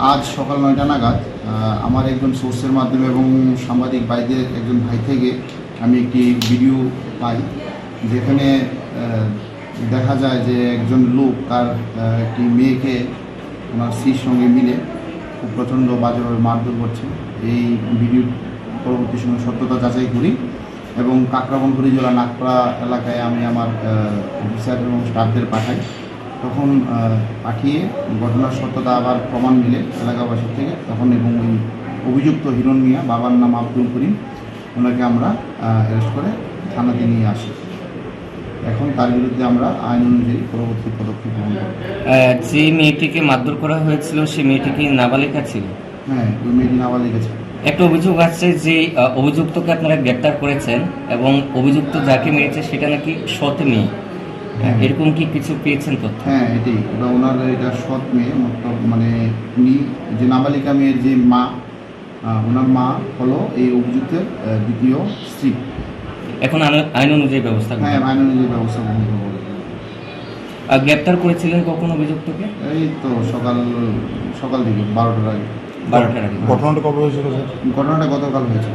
আজ সকাল 9টা নাগাদ আমার একজন সোর্সের মাধ্যমে এবং সাংবাদিক ভাইদের একজন ভাই থেকে আমি একটি ভিডিও পাই, যেখানে দেখা যায় যে একজন লোক তার একটি মেয়েকে ওনার স্ত্রীর সঙ্গে মিলে খুব প্রচণ্ড বাজেভাবে মারধর করছে। এই ভিডিও পরবর্তী সময় সত্যতা যাচাই করি এবং কাকরাবনপুরি জেলা নাগপাড়া এলাকায় আমি আমার অফিসার এবং স্টাফদের পাঠাই। তখন পাঠিয়ে ঘটনার সত্যতা আবার প্রমাণ মিলে এলাকাবাসীর থেকে তখন, এবং ওই অভিযুক্ত হিরণ মিয়া, বাবার নাম আব্দুল করিম, ওনাকে আমরা অ্যারেস্ট করে থানাতে নিয়ে আসি। এখন তার বিরুদ্ধে আমরা আইন অনুযায়ী পরবর্তী পদক্ষেপ গ্রহণ করব। যে মেয়েটিকে মারধর করা হয়েছিল সেই মেয়েটিকে নাবালিকা ছিল? হ্যাঁ, ওই মেয়েটি নাবালিকা ছিল। একটা অভিযোগ আসছে যে অভিযুক্তকে আপনারা গ্রেপ্তার করেছেন এবং অভিযুক্ত যাকে মেরেছে সেটা নাকি সৎ মেয়ে। এরকম কি কিছু পেয়েছেন তথ্য? হ্যাঁ, এটাই, ওটা ওনার এটা সৎ মেয়ে, মানে উনি যে নাবালিকা মেয়ের যে মা, ওনার মা হলো এই অভিযুক্তের দ্বিতীয় স্ত্রী। এখন আইন অনুযায়ী ব্যবস্থা হ্যাঁ, আইন অনুযায়ী ব্যবস্থা গ্রহণ করবো। গ্রেপ্তার করেছিলেন কখন অভিযুক্তকে? এই তো সকাল দিকে 12টার আগে। 12টার আগে। ঘটনাটা কবে হয়েছিল স্যার? ঘটনাটা গতকাল হয়েছে।